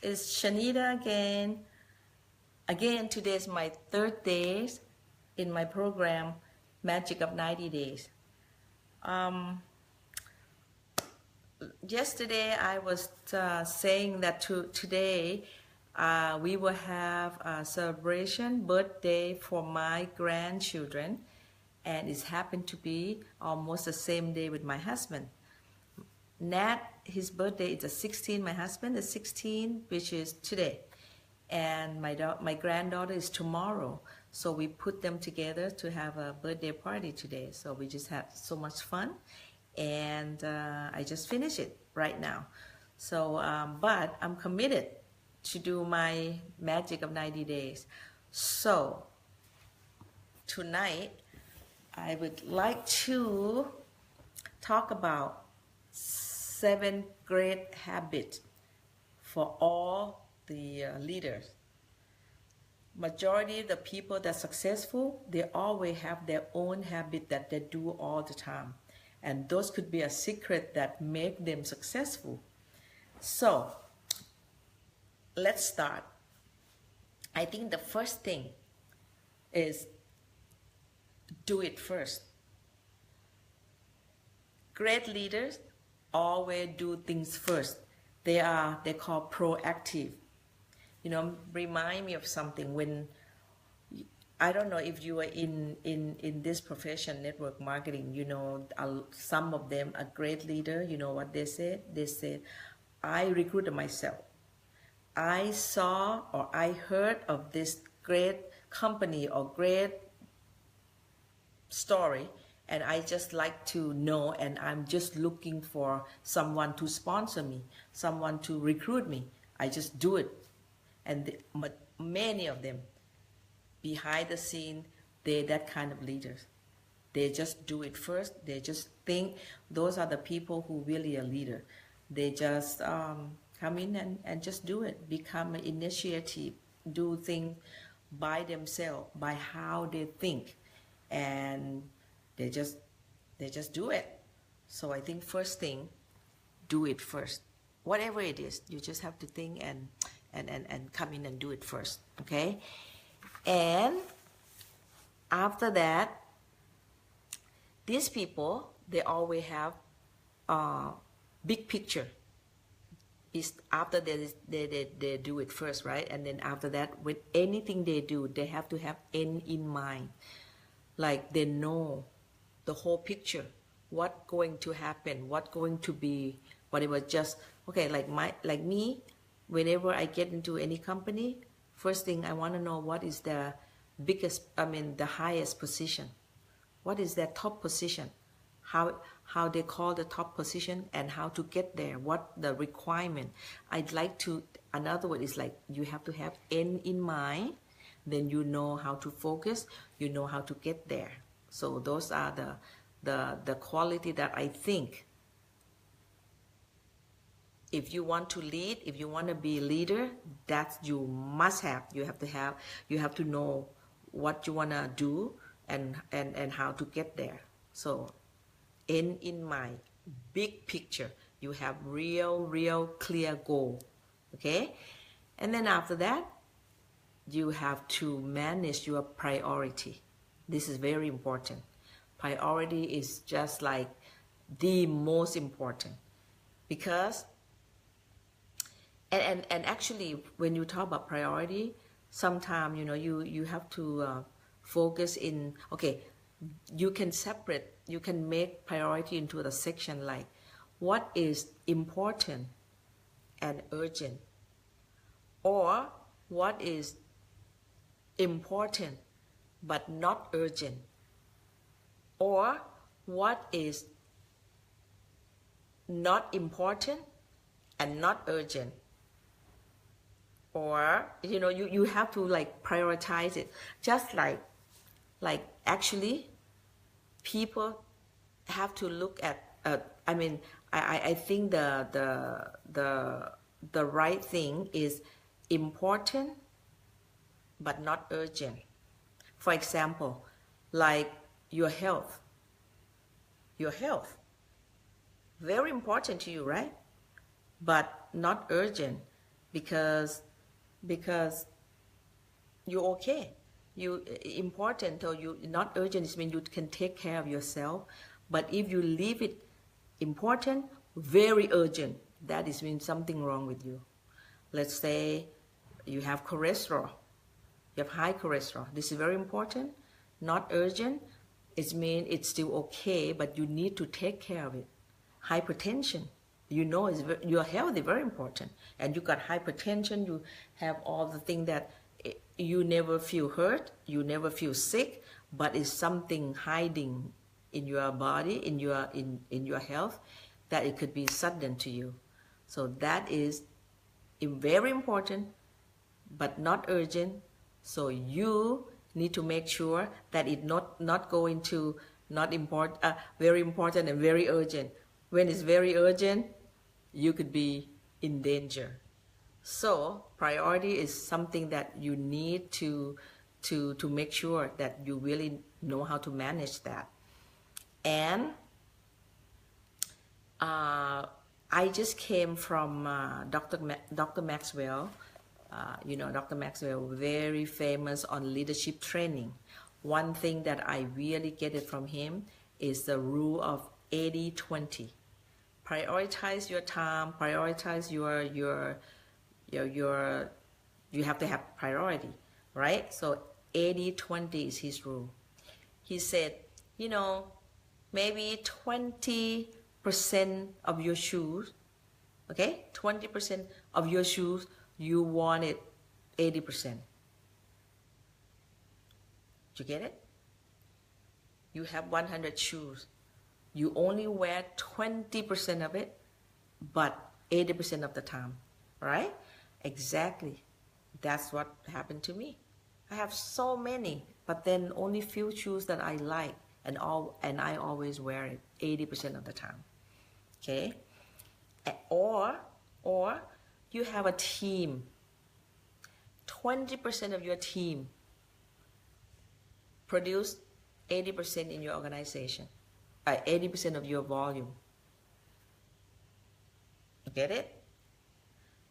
it's Chanida again. Again, today is my third day in my program, Magic of 90 Days. Yesterday, I was saying that today we will have a celebration birthday for my grandchildren, and it happened to be almost the same day with my husband. Nat, his birthday is the 16th, my husband is 16, which is today. And my granddaughter is tomorrow. So we put them together to have a birthday party today. So we just had so much fun. And I just finished it right now. So, but I'm committed to do my Magic of 90 Days. So tonight, I would like to talk about 7 great habits for all the leaders. Majority of the people that are successful, they always have their own habit that they do all the time. And those could be a secret that make them successful. So, let's start. I think the first thing is do it first. Great leaders always do things first. They're called proactive. You know, remind me of something when, I don't know if you are in this profession, network marketing, you know, some of them are great leader. You know what they said? They said, I recruited myself. I saw or I heard of this great company or great story, and I just like to know, and I'm just looking for someone to sponsor me, someone to recruit me. I just do it. And many of them, behind the scene, they're that kind of leaders. They just do it first. They just think those are the people who really are leader. They just come in and just do it, become an initiative, do things by themselves, by how they think. And they just do it. So I think first thing, do it first. Whatever it is, you just have to think and come in and do it first, okay? And after that, these people, they always have a big picture. Is after they do it first, right? And then after that, with anything they do, they have to have end in mind. Like they know the whole picture, what going to happen, what going to be, whatever. Just okay, like me, whenever I get into any company, first thing I want to know what is the the highest position. What is their top position? How they call the top position and how to get there, what the requirement. I'd like to, another word is like you have to have end in mind, then you know how to focus, you know how to get there. So those are the quality that I think if you want to lead, if you want to be a leader, that you must have. You have to know what you want to do and how to get there. So end in mind, big picture. You have real clear goal, okay? And then after that, you have to manage your priority. This is very important. Priority is just like the most important, because and actually when you talk about priority, sometimes you have to focus in, okay, you can separate, you can make priority into the section like what is important and urgent, or what is important but not urgent, or what is not important and not urgent. Or you have to like prioritize it. Just like actually people have to look at I think the right thing is important but not urgent. For example, like your health. Your health, very important to you, right? But not urgent. because you're okay. You important, or you not urgent, it means you can take care of yourself. But if you leave it important, very urgent, that is means something wrong with you. Let's say you have cholesterol. You have high cholesterol. This is very important. Not urgent. It means it's still okay, but you need to take care of it. Hypertension. You're healthy, very important. And you got hypertension. You have all the things that you never feel hurt. You never feel sick, but it's something hiding in your body, in your health, that it could be sudden to you. So that is very important, but not urgent. So you need to make sure that it not go into very important and very urgent. When it's very urgent, you could be in danger. So priority is something that you need to make sure that you really know how to manage that. And I just came from Dr. Maxwell. Dr. Maxwell, very famous on leadership training. One thing that I really get it from him is the rule of 80-20. Prioritize your time, prioritize you have to have priority, right? So 80-20 is his rule. He said, maybe 20% of your shoes, okay? 20% of your shoes, you wanted 80%. You get it? You have 100 shoes. You only wear 20% of it, but 80% of the time, right? Exactly. That's what happened to me. I have so many, but then only few shoes that I like, and I always wear it 80% of the time. Okay? Or you have a team. 20% of your team produce 80% in your organization, 80% of your volume. You get it?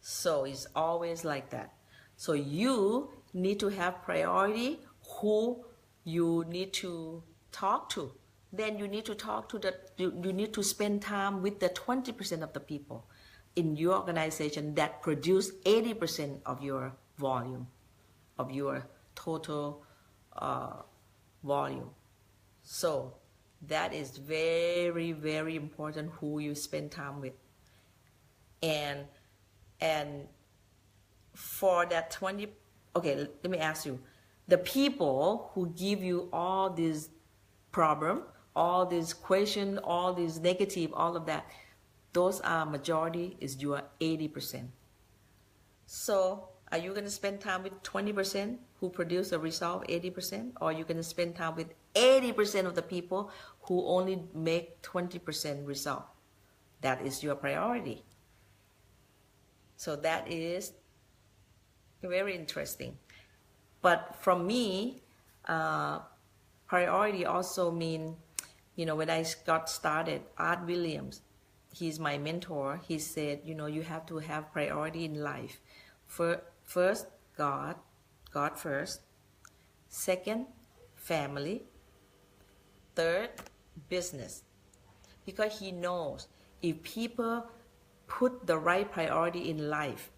So it's always like that. So you need to have priority who you need to talk to. Then you need to talk to you need to spend time with the 20% of the people in your organization that produce 80% of your volume, of your total volume. So that is very, very important who you spend time with. And for that 20, okay, let me ask you, the people who give you all these problem, all these question, all these negative, all of that, those are majority is your 80%. So are you going to spend time with 20% who produce a result 80%? Or are you going to spend time with 80% of the people who only make 20% result? That is your priority. So that is very interesting. But from me, priority also mean, when I got started, Art Williams, he's my mentor. He said, you have to have priority in life. First, God first. Second, family. Third, business. Because he knows if people put the right priority in life,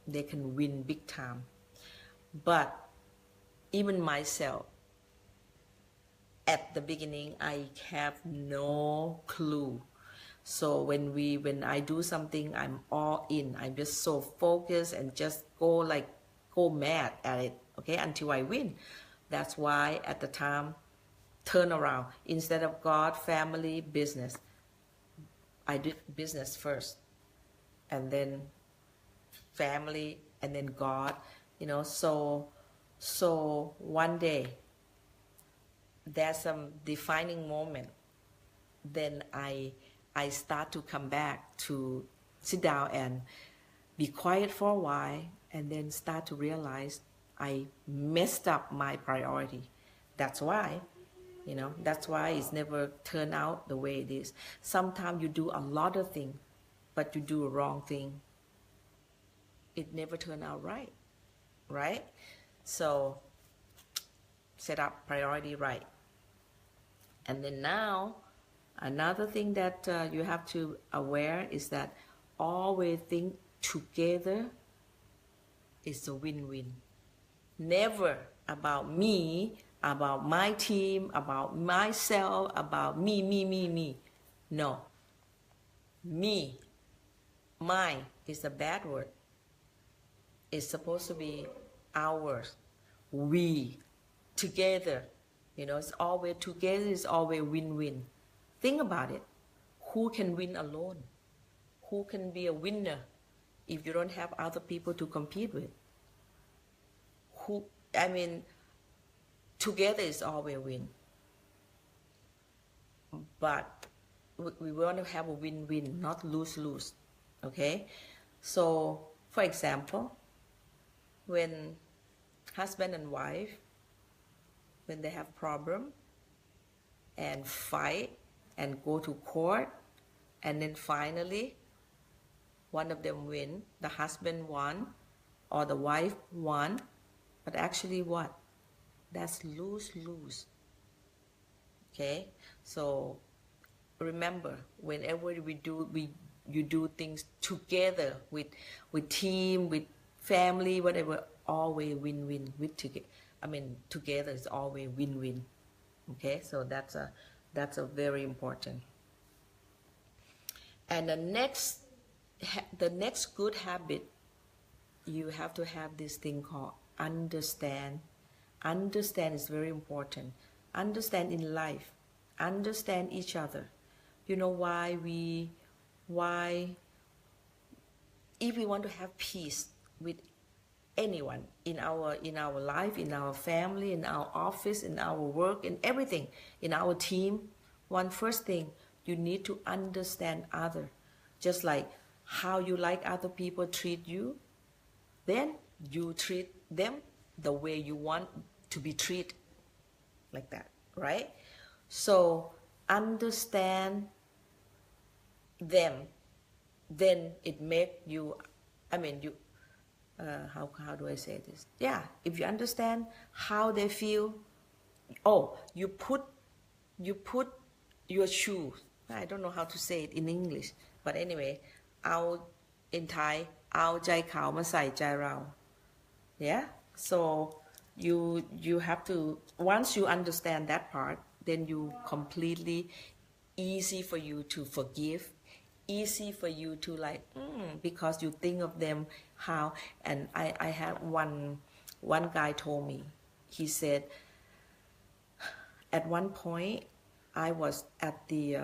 they can win big time. But even myself, at the beginning, I have no clue. So when I do something, I'm all in. I'm just so focused and just go mad at it, okay, until I win. That's why at the time, turn around. Instead of God, family, business, I did business first, and then family, and then God, So one day, there's some defining moment. Then I start to come back to sit down and be quiet for a while, and then start to realize I messed up my priority. That's why it's never turned out the way it is. Sometimes you do a lot of things, but you do a wrong thing it never turned out right, right? So set up priority right. And then now, another thing that you have to aware is that always think together is a win-win. Never about me, about my team, about myself, about me. No. Me, mine is a bad word. It's supposed to be ours. We, together. You know, it's always together, it's always win-win. Think about it. Who can win alone? Who can be a winner if you don't have other people to compete with? Together is always win. But we want to have a win-win, not lose-lose. Okay? So, for example, when husband and wife, when they have problem and fight and go to court, and then finally one of them win, the husband won or the wife won, but actually what? That's lose-lose. Okay? So remember, whenever you do things together with team, with family, whatever, always win-win. Together is always win-win. Okay, so that's a very important. And the next good habit, you have to have this thing called understand. Understand is very important. Understand in life. Understand each other. You know why if we want to have peace with anyone in our life, in our family, in our office, in our work, in everything, in our team, one first thing, you need to understand other. Just like how you like other people treat you, then you treat them the way you want to be treated, like that, right? So understand them, then it make you, how do I say this? Yeah, if you understand how they feel, you put your shoes. I don't know how to say it in English, but anyway, in Thai, เอาใจเขามาใส่ใจเรา Yeah, so you have to, once you understand that part, then you completely easy for you to forgive, easy for you to because you think of them how. And I had one guy told me, he said, at one point I was at the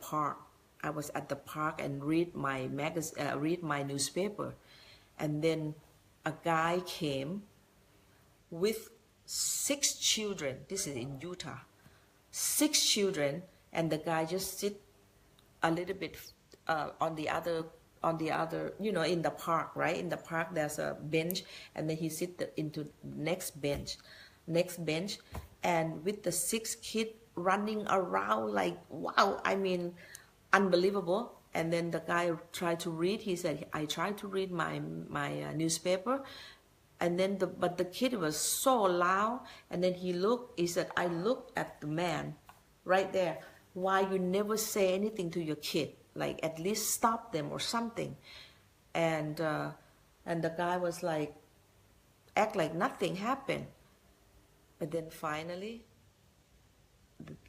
park. I was at the park and read my newspaper, and then a guy came with 6 children. This is in Utah. 6 children, and the guy just sit a little bit on the other, in the park, right? In the park there's a bench, and then he sit into next bench, and with the 6 kids running around like, wow, unbelievable. And then the guy tried to read. He said, I tried to read my newspaper, and then but the kid was so loud. And then he said, I looked at the man right there. Why you never say anything to your kid? Like, at least stop them or something. And the guy was like, act like nothing happened. But then finally,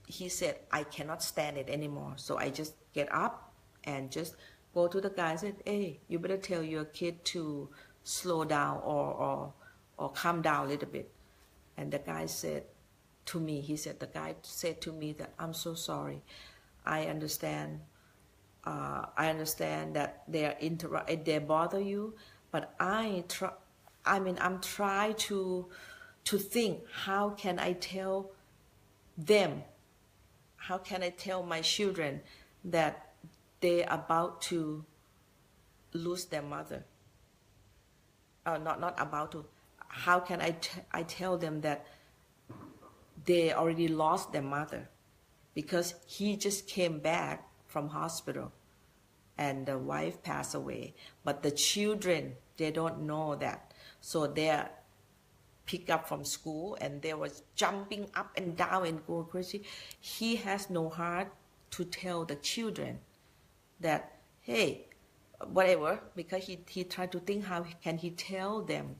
he said, I cannot stand it anymore. So I just get up and just go to the guy and said, hey, you better tell your kid to slow down or calm down a little bit. And the guy said to me, the guy said to me that, I'm so sorry. I understand that they bother you, but I'm trying to think, how can I tell them, how can I tell my children that they're about to lose their mother? Not about to. How can I tell them that they already lost their mother? Because he just came back from hospital. and the wife passed away. But the children, they don't know that. So they're picked up from school and they was jumping up and down and going crazy. He has no heart to tell the children that, hey, whatever, because he tried to think how can he tell them,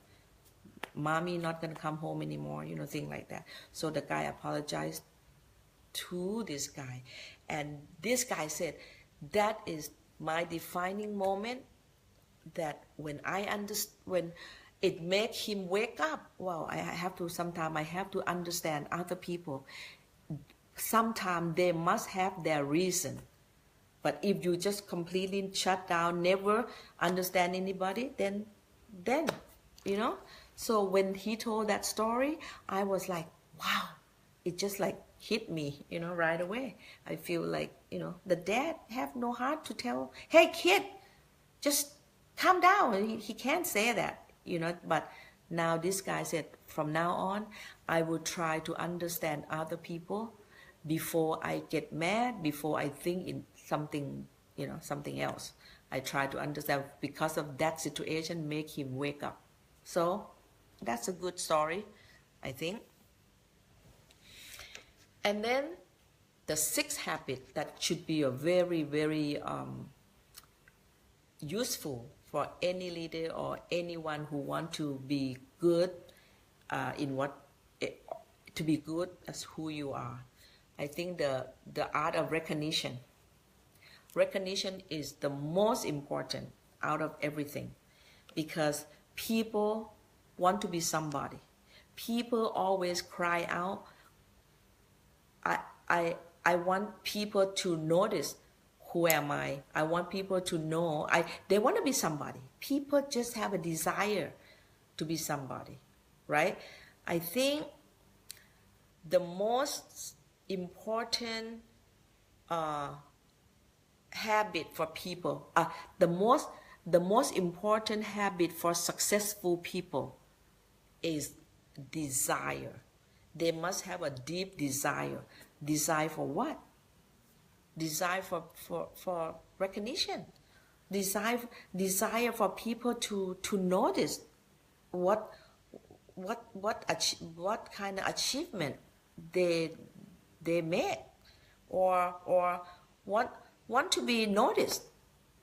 mommy not going to come home anymore, you know, things like that. So the guy apologized to this guy. And this guy said, that is my defining moment, that when when it made him wake up. Wow, sometimes I have to understand other people. Sometimes they must have their reason. But if you just completely shut down, never understand anybody, then, you know. So when he told that story, I was like, wow, it just like hit me, you know, right away. I feel like, you know, the dad have no heart to tell, hey kid, just calm down. He can't say that, you know. But now this guy said, from now on, I will try to understand other people before I get mad, before I think in something, you know, something else. I try to understand, because of that situation, make him wake up. So that's a good story, I think. And then the sixth habit that should be a very, very useful for any leader or anyone who want to be good to be good as who you are. I think the art of recognition. Recognition is the most important out of everything, because people want to be somebody. People always cry out, I want people to notice, who am I? I want people to know. They want to be somebody. People just have a desire to be somebody, right? I think the most important habit for people, the most important habit for successful people is desire. They must have a deep desire. Desire for what? Desire for recognition. Desire for people to notice what kind of achievement they made, or want to be noticed.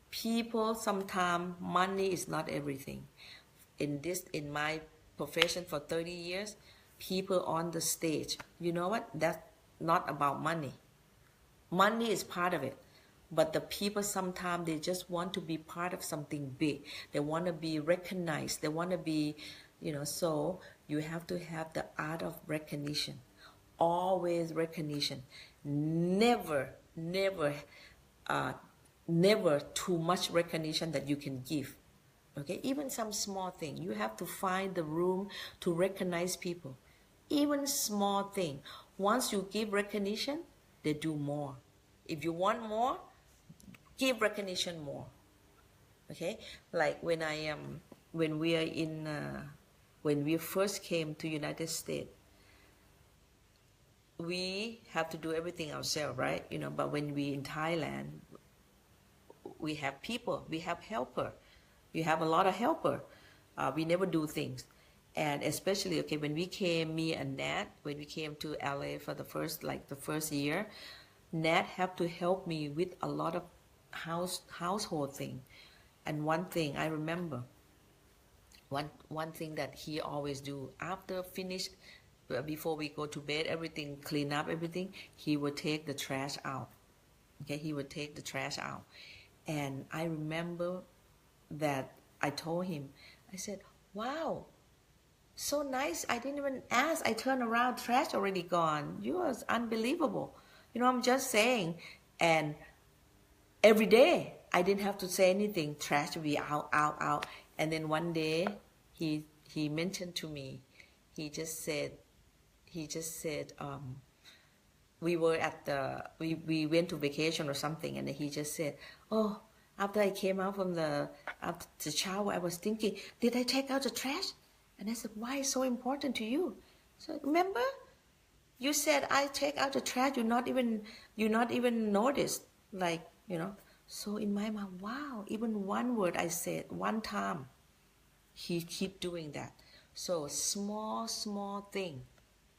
People, sometimes money is not everything. In my profession for 30 years, people on the stage, you know what? That's not about money. Money is part of it. But the people, sometimes they just want to be part of something big. They want to be recognized. They want to be, you know, so you have to have the art of recognition. Always recognition. Never too much recognition that you can give. Okay, even some small thing, you have to find the room to recognize people. Even small thing. Once you give recognition, they do more. If you want more, give recognition more. Okay, like when we first came to United States, we have to do everything ourselves, right? You know, but when we in Thailand, we have people, we have helper. You have a lot of helper. We never do things. And especially, okay, when we came, me and Nat, when we came to LA for the first year, Nat had to help me with a lot of household thing. And one thing I remember, one thing that he always do, after finish, before we go to bed, everything, clean up everything, he would take the trash out. Okay, he would take the trash out. And I remember that I told him, I said, wow, so nice. I didn't even ask. I turned around, trash already gone. You was unbelievable. You know, I'm just saying. And every day, I didn't have to say anything. Trash would be out. And then one day, he mentioned to me, he just said, we were we went to vacation or something, and he just said, oh, after I came out from the shower, I was thinking, did I take out the trash? And I said, why is it so important to you? So remember, you said I take out the trash. You not even noticed, like, you know. So in my mind, wow, even one word I said one time, he keep doing that. So small thing,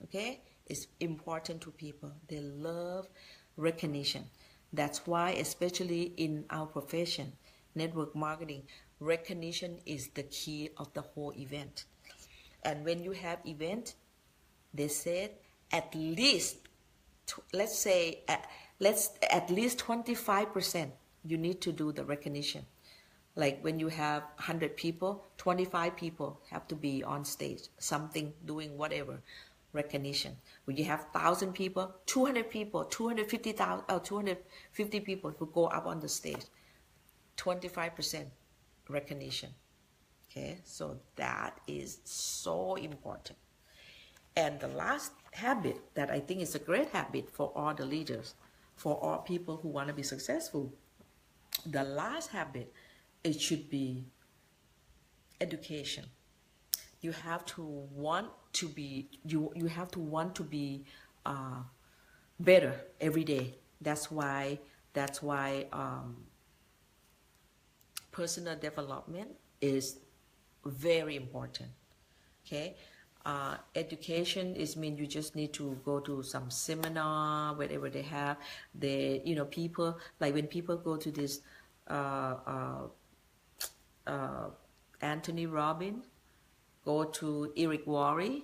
okay, is important to people. They love recognition. That's why, especially in our profession, network marketing, recognition is the key of the whole event. And when you have event, they said at least, let's say, at least 25% you need to do the recognition. Like when you have 100 people, 25 people have to be on stage, something, doing whatever, recognition. When you have 1,000 people, 200 people, 250 people who go up on the stage, 25% recognition. Okay, so that is so important. And the last habit that I think is a great habit for all the leaders, for all people who want to be successful, the last habit, it should be education. You have to want to be, you have to want to be better every day. That's why personal development is very important. Okay, education is mean you just need to go to some seminar, whatever they have. They, you know, people, like when people go to this Anthony Robbins, go to Eric Worre,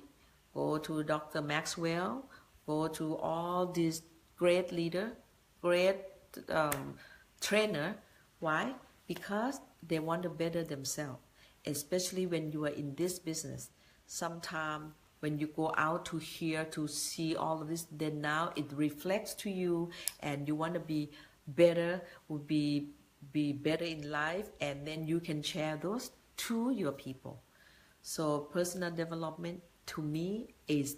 go to Dr. Maxwell, go to all these great leaders, great trainer. Why? Because they want to better themselves, especially when you are in this business. Sometimes when you go out to hear, to see all of this, then now it reflects to you and you want to be better, would be better in life, and then you can share those to your people. So personal development to me is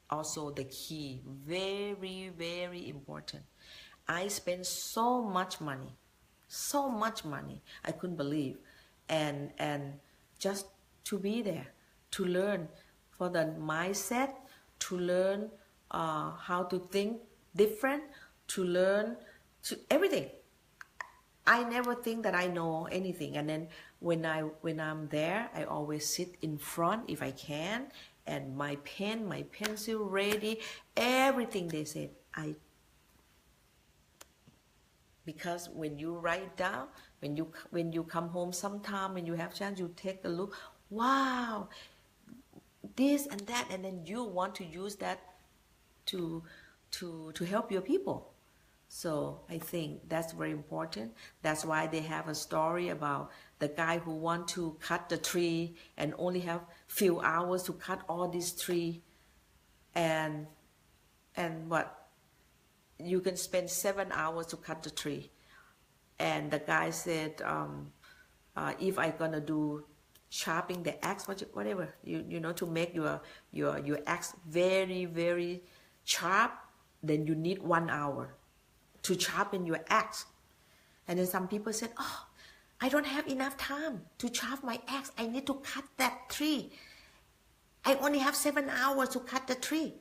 also the key, very, very important. I spend so much money, I couldn't believe, and just to be there, to learn for the mindset, to learn how to think different, to learn to everything. I never think that I know anything, and then when I'm there, I always sit in front if I can, and my pen, my pencil ready, everything they said. Because when you write down, when you come home sometime, when you have chance, you take a look, wow, this and that, and then you want to use that to help your people. So I think that's very important. That's why they have a story about the guy who want to cut the tree and only have few hours to cut all this tree, and what, you can spend 7 hours to cut the tree. And the guy said, if I gonna do sharpening the axe, whatever, you know, to make your axe very, very sharp, then you need 1 hour to sharpen your axe. And then some people said, oh, I don't have enough time to sharpen my axe. I need to cut that tree. I only have 7 hours to cut the tree.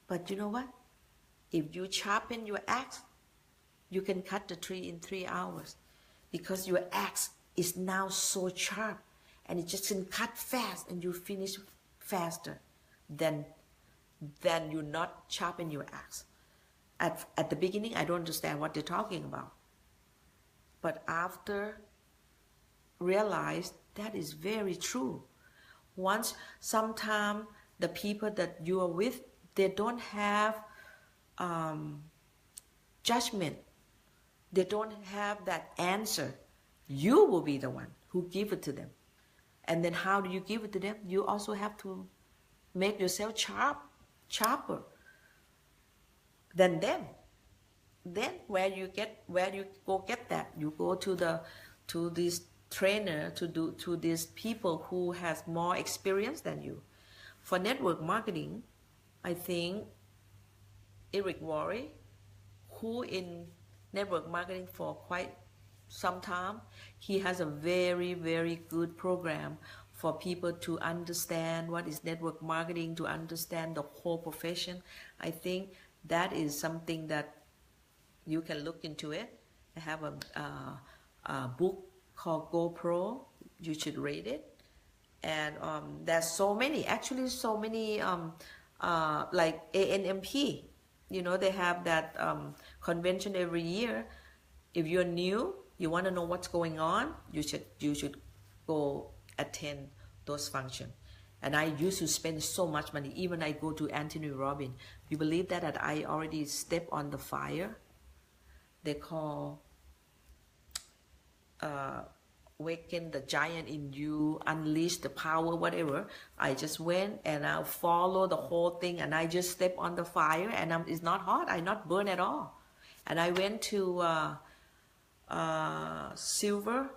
But you know what? If you sharpen your axe, you can cut the tree in 3 hours, because your axe is now so sharp, and it just can cut fast, and you finish faster than you not sharpen your axe. At the beginning, I don't understand what they're talking about. But after realize that is very true. Once, sometimes the people that you are with, they don't have judgment. They don't have that answer. You will be the one who give it to them. And then how do you give it to them? You also have to make yourself sharper than them. Then where you go get that? You go to this trainer, to these people who has more experience than you. For network marketing, I think Eric Worre, who in network marketing for quite some time, he has a very, very good program for people to understand what is network marketing, to understand the whole profession. I think that is something that you can look into it, I have a book called GoPro. You should read it. And there's so many, actually so many, like ANMP. You know, they have that convention every year. If you're new, you want to know what's going on, you should go attend those functions. And I used to spend so much money. Even I go to Anthony Robbins. You believe that I already stepped on the fire? They call Waken the Giant in You, Unleash the Power, whatever. I just went and I follow the whole thing, and I just step on the fire, and it's not hot. I not burn at all. And I went to Silver,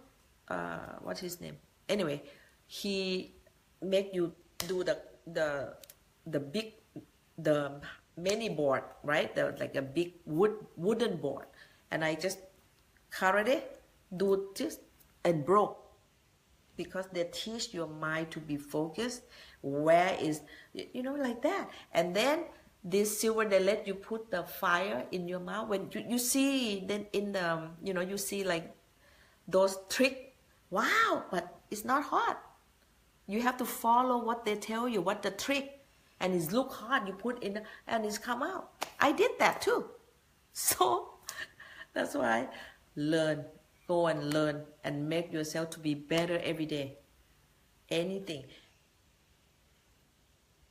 what's his name? Anyway, he make you do the big, the mini board, right? Like a big wooden board. And I just karate, do this, and broke. Because they teach your mind to be focused. Where is, you know, like that. And then this silver, they let you put the fire in your mouth. When you see, then in the, you know, you see like those tricks. Wow, but it's not hot. You have to follow what they tell you, what the trick. And it's look hard, you put in, and it's come out. I did that too. So that's why learn, go and learn, and make yourself to be better every day. Anything.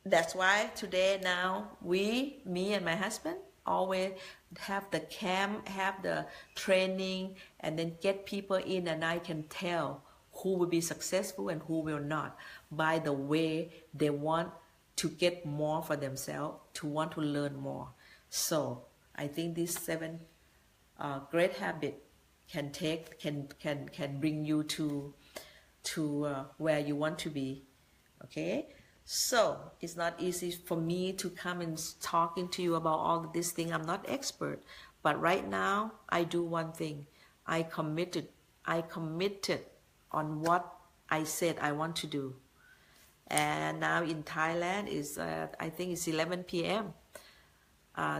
That's why today now, me and my husband, always have the camp, have the training, and then get people in, and I can tell who will be successful and who will not by the way they want to get more for themselves, to want to learn more. So I think these 7 great habits can bring you to where you want to be. Okay, so it's not easy for me to come and talking to you about all of this thing. I'm not expert, but right now I do one thing. I committed on what I said I want to do. And now in Thailand is I think it's 11 p.m.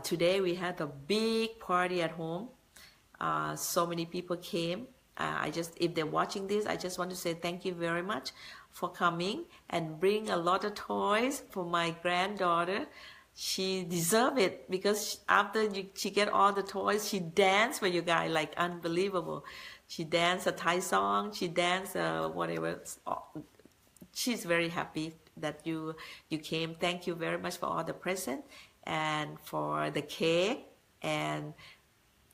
Today we had a big party at home. So many people came. If they're watching this, I just want to say thank you very much for coming and bring a lot of toys for my granddaughter. She deserves it because after she get all the toys, she danced for you guys like unbelievable. She danced a Thai song. She danced whatever. She's very happy that you came. Thank you very much for all the presents and for the cake and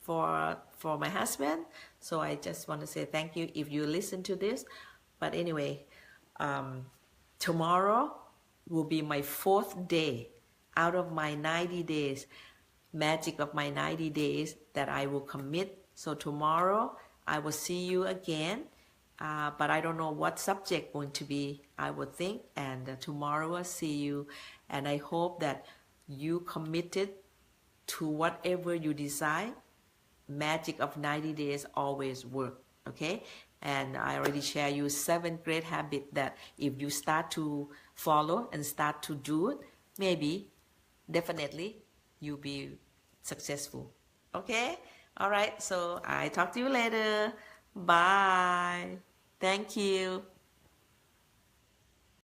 for my husband. So I just want to say thank you if you listen to this. But anyway, tomorrow will be my 4th day out of my 90 days, magic of my 90 days that I will commit. So tomorrow I will see you again, but I don't know what subject going to be, I would think, and tomorrow I'll see you, and I hope that you committed to whatever you decide. Magic of 90 days always work, okay? And I already share you 7 great habits that if you start to follow and start to do it, maybe, definitely, you'll be successful, okay? All right, so I talk to you later. Bye. Thank you.